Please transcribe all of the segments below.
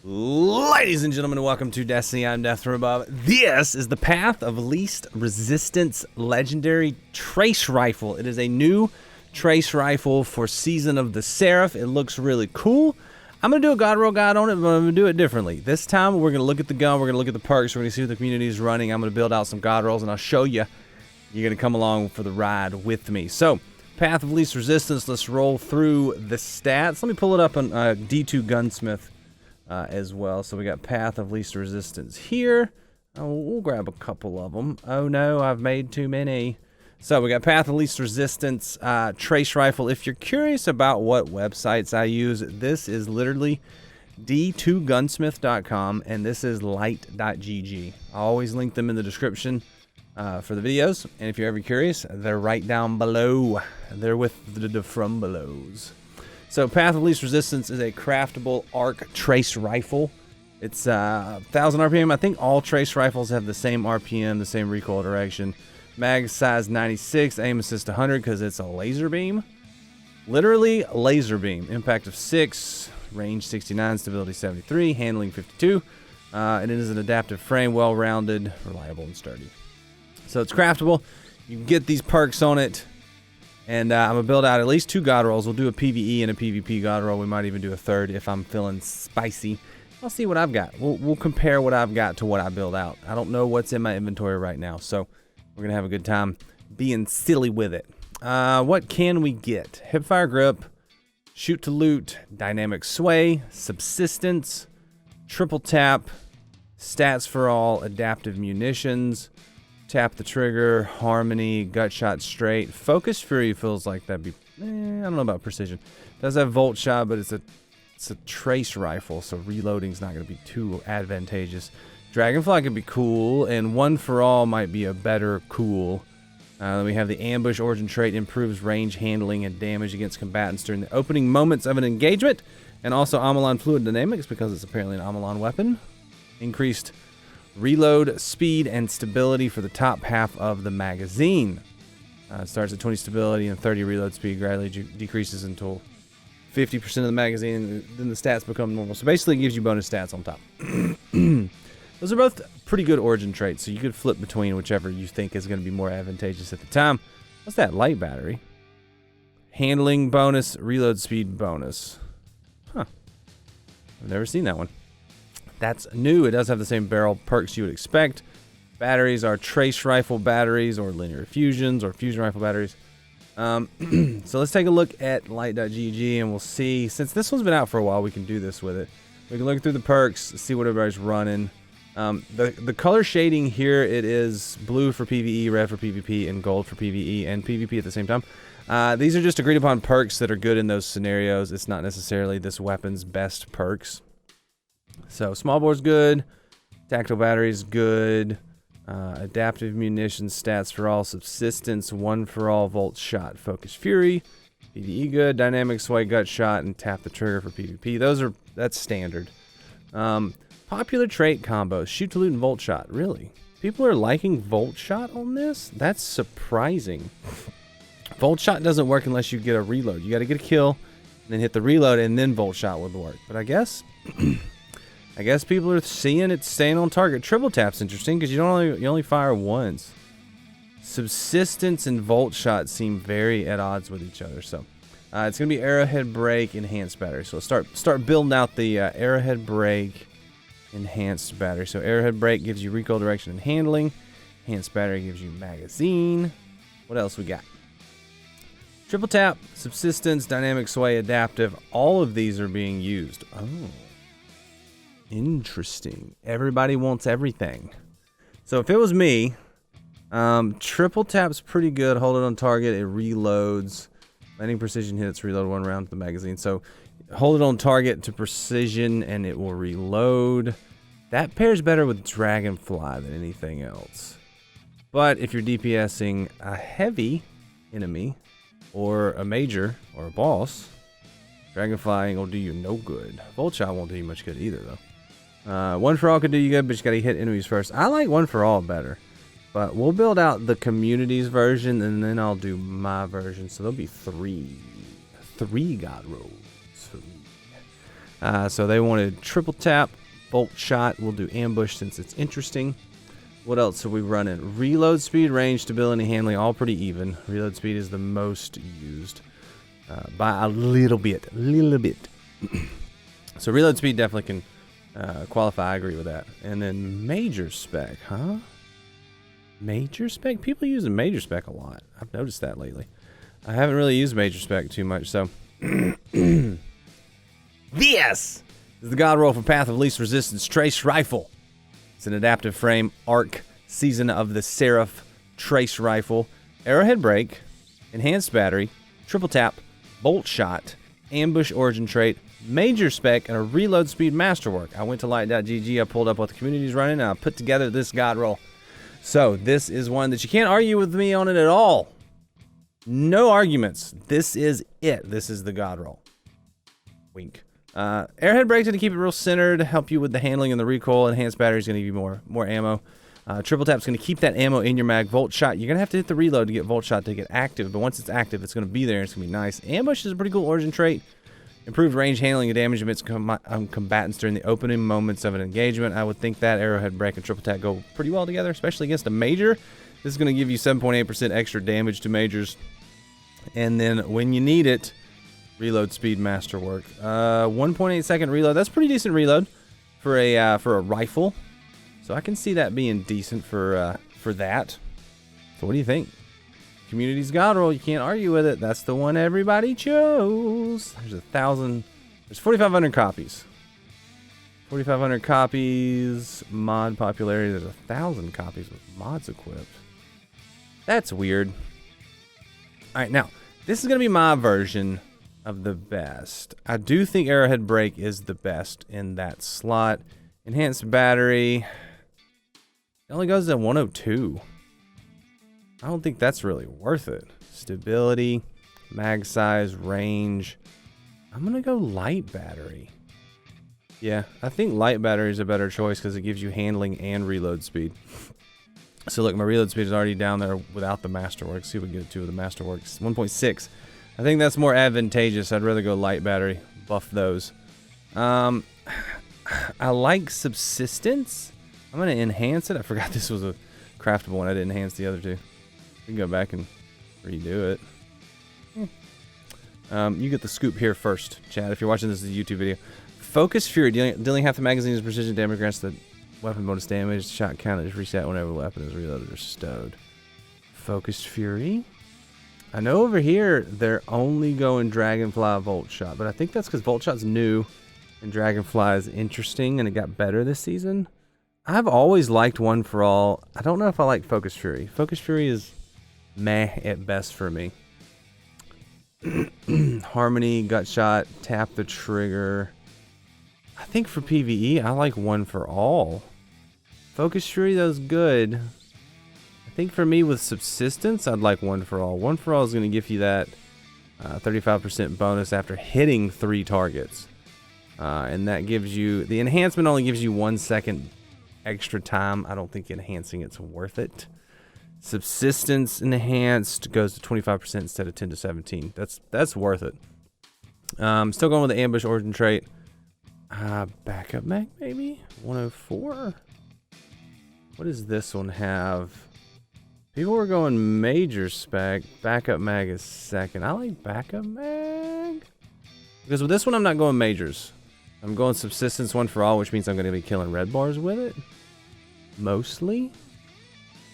Ladies and gentlemen, welcome to Destiny. I'm Death from Above. This is the Path of Least Resistance Legendary Trace Rifle. It is a new trace rifle for Season of the Seraph. It looks really cool. I'm going to do a God Roll Guide on it, but I'm going to do it differently. This time, we're going to look at the gun, we're going to look at the perks, we're going to see what the community is running. I'm going to build out some God Rolls, and I'll show you. You're going to come along for the ride with me. So, Path of Least Resistance, let's roll through the stats. Let me pull it up on D2 Gunsmith. As well. So we got Path of Least Resistance here. We'll grab a couple of them. Oh no, I've made too many. So we got Path of Least Resistance Trace Rifle. If you're curious about what websites I use, this is literally d2gunsmith.com and this is light.gg. I always link them in the description for the videos. And if you're ever curious, they're right down below. They're with the from belows. So Path of Least Resistance is a craftable arc trace rifle. It's 1,000 RPM. I think all trace rifles have the same RPM, the same recoil direction. Mag size 96, aim assist 100 because it's a laser beam. Literally laser beam. Impact of 6, range 69, stability 73, handling 52. And it is an adaptive frame, well-rounded, reliable, and sturdy. So it's craftable. You can get these perks on it. And I'm going to build out at least 2 God Rolls. We'll do a PvE and a PvP God Roll. We might even do a third if I'm feeling spicy. I'll see what I've got. We'll compare what I've got to what I build out. I don't know what's in my inventory right now, so we're going to have a good time being silly with it. What can we get? Hipfire Grip, Shoot to Loot, Dynamic Sway, Subsistence, Triple Tap, Stats for All, Adaptive Munitions, Tap the Trigger, Harmony, Gut Shot Straight. Focus Fury feels like that'd be, I don't know about precision. Does have Volt Shot, but it's a trace rifle, so reloading's not going to be too advantageous. Dragonfly could be cool, and One for All might be a better cool. Then we have the Ambush Origin Trait, improves range, handling, and damage against combatants during the opening moments of an engagement, and also Amalon Fluid Dynamics, because it's apparently an Amalon weapon. Increased reload speed and stability for the top half of the magazine. It starts at 20 stability and 30 reload speed, gradually decreases until 50% of the magazine, and then the stats become normal. So basically it gives you bonus stats on top. Those are both pretty good origin traits, so you could flip between whichever you think is going to be more advantageous at the time. What's that? Light battery. Handling bonus, reload speed bonus. Huh. I've never seen that one. That's new. It does have the same barrel perks you would expect. Batteries are trace rifle batteries or linear fusions or fusion rifle batteries. So let's take a look at light.gg and we'll see. Since this one's been out for a while, we can do this with it. We can look through the perks, see what everybody's running. The color shading here, it is blue for PvE, red for PvP, and gold for PvE and PvP at the same time. These are just agreed upon perks that are good in those scenarios. It's not necessarily this weapon's best perks. So small bore's good, tactical battery's good, adaptive munitions, stats for all, subsistence, One for All, Volt Shot, Focus Fury, PvE good, dynamic sway, gut shot, and tap the trigger for PvP. That's standard. Popular trait combos, shoot to loot and Volt Shot. Really? People are liking Volt Shot on this? That's surprising. Volt Shot doesn't work unless you get a reload. You got to get a kill, and then hit the reload, and then Volt Shot would work. But I guess people are seeing it staying on target. Triple Tap's interesting because you only fire once. Subsistence and Volt Shot seem very at odds with each other. So it's gonna be Arrowhead Break, Enhanced Battery. So let's start building out the Arrowhead Break, Enhanced Battery. So Arrowhead Break gives you recoil direction and handling. Enhanced Battery gives you magazine. What else we got? Triple Tap, Subsistence, Dynamic Sway, Adaptive. All of these are being used. Oh. Interesting. Everybody wants everything. So if it was me, Triple Tap's pretty good. Hold it on target. It reloads. Landing precision hits. Reload 1 round to the magazine. So hold it on target to precision and it will reload. That pairs better with Dragonfly than anything else. But if you're DPSing a heavy enemy or a major or a boss, Dragonfly ain't gonna do you no good. Volt Shot won't do you much good either though. One for All could do you good, but you gotta hit enemies first. I like One for All better. But we'll build out the community's version, and then I'll do my version. So there'll be three God rolls. So they wanted triple tap, bolt shot. We'll do ambush since it's interesting. What else are we running? Reload speed, range, stability, handling, all pretty even. Reload speed is the most used by a little bit. So reload speed definitely can qualify. I agree with that. And then major spec, huh? Major spec? People use major spec a lot. I've noticed that lately. I haven't really used major spec too much, so... This is the god roll for Path of Least Resistance Trace Rifle. It's an adaptive frame arc season of the Seraph Trace Rifle. Arrowhead break, enhanced battery, triple tap, bolt shot, ambush origin trait, major spec, and a reload speed masterwork. I went to light.gg, I pulled up what the community's running, and I put together this god roll. So this is one that you can't argue with me on it at all. No arguments. This is it. This is the god roll. Wink. Airhead break's going to keep it real centered, help you with the handling and the recoil. Enhanced battery's going to give you more ammo. Triple tap's going to keep that ammo in your mag. Volt shot, you're going to have to hit the reload to get volt shot to get active, but once it's active, it's going to be there. It's going to be nice. Ambush is a pretty cool origin trait. Improved range handling and damage amidst combatants during the opening moments of an engagement. I would think that arrowhead break and triple tap go pretty well together, especially against a major. This is going to give you 7.8% extra damage to majors. And then when you need it, reload speed masterwork. 1.8 second reload. That's pretty decent reload for a rifle. So I can see that being decent for that. So what do you think? Community's god roll. You can't argue with it. That's the one everybody chose. There's 4,500 copies. 4,500 copies. Mod popularity. There's 1,000 copies with mods equipped. That's weird. All right, now this is gonna be my version of the best. I do think Arrowhead Break is the best in that slot. Enhanced battery. It only goes to 102. I don't think that's really worth it. Stability, mag size, range. I'm gonna go light battery. Yeah, I think light battery is a better choice because it gives you handling and reload speed. So look, my reload speed is already down there without the masterwork. See if we can get it to the masterworks. 1.6. I think that's more advantageous. I'd rather go light battery. Buff those. I like subsistence. I'm gonna enhance it. I forgot this was a craftable one. I didn't enhance the other two. We can go back and redo it. You get the scoop here first, Chad. If you're watching this as a YouTube video. Focus Fury. Dealing half the magazine's precision damage grants the weapon bonus damage. Shot count is reset whenever the weapon is reloaded or stowed. Focused Fury. I know over here they're only going Dragonfly Volt Shot, but I think that's because Volt Shot's new and Dragonfly is interesting and it got better this season. I've always liked One for All. I don't know if I like Focus Fury. Focus Fury is meh at best for me. Harmony, Gut Shot, tap the trigger. I think for PvE, I like One for All. Focus Fury, though, is good. I think for me with Subsistence, I'd like One for All. One for All is going to give you that 35% bonus after hitting 3 targets. And that gives you... The enhancement only gives you 1 second extra time. I don't think enhancing it's worth it. Subsistence enhanced goes to 25% instead of 10 to 17. That's worth it. Still going with the ambush origin trait. Backup mag maybe 104. What does this one have? People were going major spec. Backup mag is second. I like backup mag because with this one I'm not going majors. I'm going subsistence One for All, which means I'm going to be killing red bars with it mostly.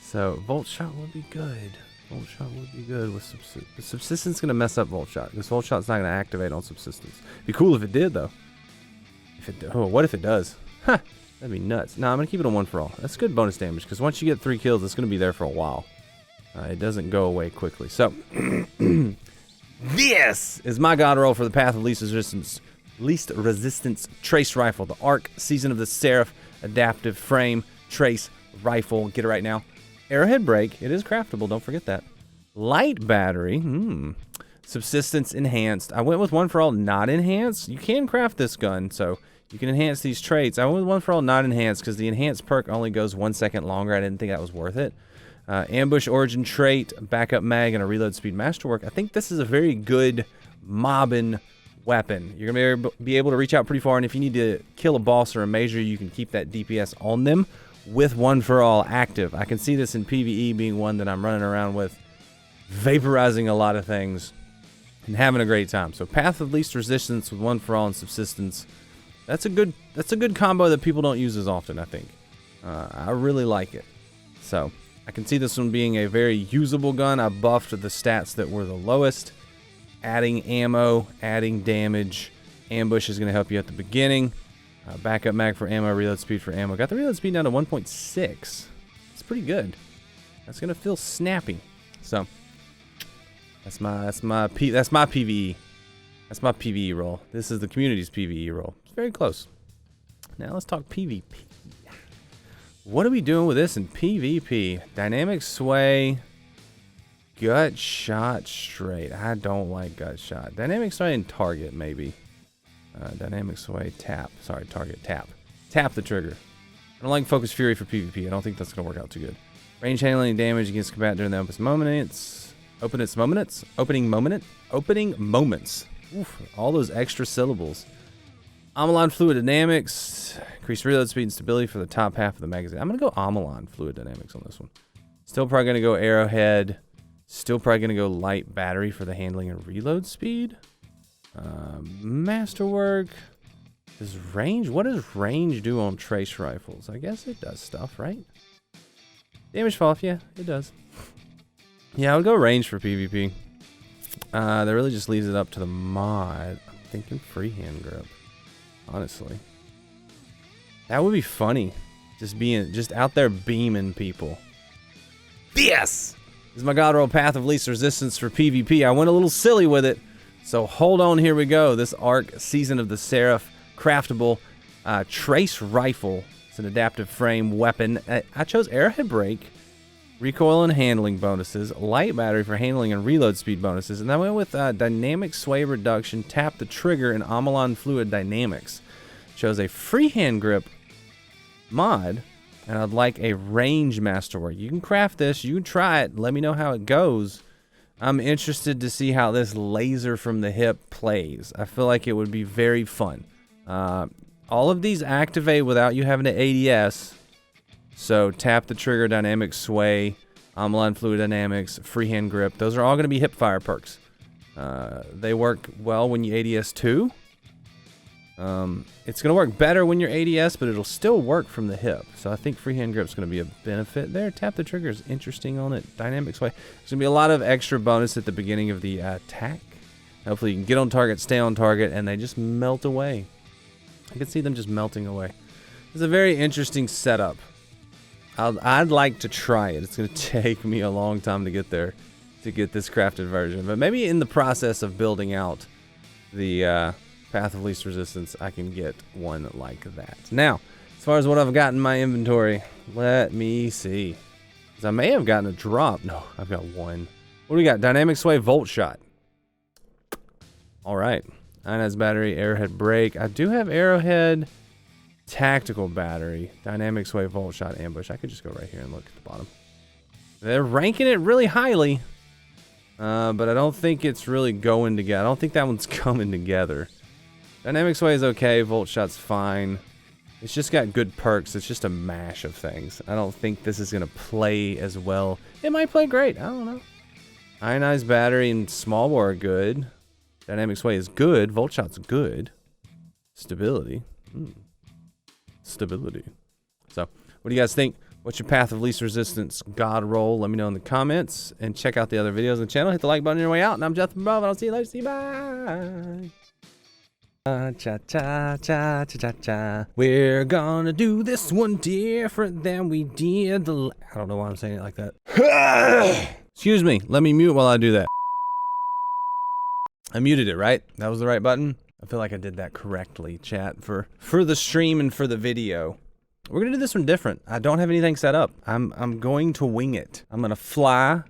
So Volt Shot would be good. Volt Shot would be good with subsistence. Subsistence going to mess up Volt Shot because Volt Shot's not going to activate on subsistence. Be cool if it did though. What if it does? Huh, that'd be nuts. No, I'm going to keep it on One for All. That's good bonus damage because once you get 3 kills, it's going to be there for a while. It doesn't go away quickly. So this is my god roll for the Path of Least Resistance Trace Rifle, the Arc Season of the Seraph Adaptive Frame Trace Rifle. Get it right now. Arrowhead break. It is craftable. Don't forget that. Light battery. Subsistence enhanced. I went with One for All not enhanced. You can craft this gun, so you can enhance these traits. I went with One for All not enhanced because the enhanced perk only goes 1 second longer. I didn't think that was worth it. Ambush origin trait, backup mag, and a reload speed masterwork. I think this is a very good mobbing weapon. You're going to be able to reach out pretty far, and if you need to kill a boss or a major, you can keep that DPS on them with One for All active. I can see this in PvE being one that I'm running around with, vaporizing a lot of things and having a great time. So Path of Least Resistance with One for All and Subsistence. That's a good combo that people don't use as often, I think. I really like it. So I can see this one being a very usable gun. I buffed the stats that were the lowest. Adding ammo, adding damage. Ambush is going to help you at the beginning. Backup mag for ammo, reload speed for ammo. Got the reload speed down to 1.6. It's pretty good. That's going to feel snappy. So that's my PvE. That's my PvE role. This is the community's PvE role. It's very close. Now let's talk PvP. What are we doing with this in PvP? Dynamic sway, gut shot straight. I don't like gut shot. Dynamic sway and target maybe. Dynamic sway tap. Sorry, target tap. Tap the trigger. I don't like focus fury for PvP. I don't think that's gonna work out too good. Range handling damage against combat during the opening moments. Oof, all those extra syllables. Amalon fluid dynamics. Increase reload speed and stability for the top half of the magazine. I'm going to go Amalon fluid dynamics on this one. Still probably going to go arrowhead. Still probably going to go light battery for the handling and reload speed. Masterwork. What does range do on trace rifles? I guess it does stuff, right? Damage fall off. Yeah, it does. Yeah, I would go range for PvP. That really just leaves it up to the mod. I'm thinking freehand grip. Honestly, that would be funny. Just out there beaming people. Yes! This is my God roll Path of Least Resistance for PvP. I went a little silly with it, so hold on. Here we go. This Arc Season of the Seraph craftable trace rifle. It's an adaptive frame weapon. I chose arrowhead break, recoil and handling bonuses, light battery for handling and reload speed bonuses, and I went with dynamic sway reduction, tap the trigger, and Amalon fluid dynamics. Chose a freehand grip mod, and I'd like a range masterwork. You can craft this, you can try it, let me know how it goes. I'm interested to see how this laser from the hip plays. I feel like it would be very fun. All of these activate without you having to ADS. So tap the trigger, dynamic sway, Amalon fluid dynamics, freehand grip. Those are all going to be hip fire perks. They work well when you ADS too. It's going to work better when you're ADS, but it'll still work from the hip. So I think freehand grip is going to be a benefit there. Tap the trigger is interesting on it. Dynamic sway. There's going to be a lot of extra bonus at the beginning of the attack. Hopefully you can get on target, stay on target, and they just melt away. I can see them just melting away. It's a very interesting setup. I'd like to try it. It's going to take me a long time to get there, to get this crafted version. But maybe in the process of building out the Path of Least Resistance, I can get one like that. Now, as far as what I've got in my inventory, let me see. Because I may have gotten a drop. No, I've got one. What do we got? Dynamic Sway Volt Shot. All right. Ionized battery, arrowhead break. I do have arrowhead... Tactical battery, dynamic sway, volt shot, ambush. I could just go right here and look at the bottom. They're ranking it really highly, but I don't think it's really going together. I don't think that one's coming together. Dynamic sway is okay, volt shot's fine. It's just got good perks. It's just a mash of things. I don't think this is gonna play as well. It might play great. I don't know. Ionized battery and small bore are good. Dynamic sway is good. Volt shot's good. Stability. Stability. So, what do you guys think? What's your Path of Least Resistance God roll? Let me know in the comments. And check out the other videos on the channel. Hit the like button on your way out. And I'm Jeff above, and I'll see you later. See you. Bye. Cha cha cha cha cha cha. We're gonna do this one different than we did the. I don't know why I'm saying it like that. Excuse me. Let me mute while I do that. I muted it, right? That was the right button. I feel like I did that correctly, chat, for the stream and for the video. We're gonna do this one different. I don't have anything set up. I'm going to wing it. I'm gonna fly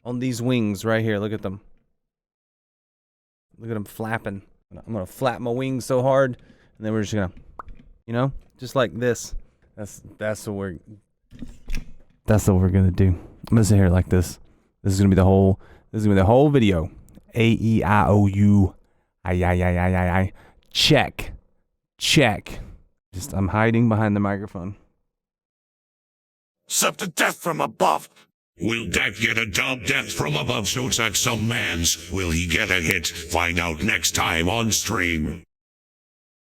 on these wings right here. Look at them. Look at them flapping. I'm gonna flap my wings so hard, and then we're just gonna, you know, just like this. That's what we're gonna do. I'm gonna sit here like this. This is gonna be the whole video. A-E-I-O-U. Aye. Check. I'm hiding behind the microphone. Sub to death from above. Will Death get a dub? Death from above shoots at some mans. Will he get a hit? Find out next time on stream.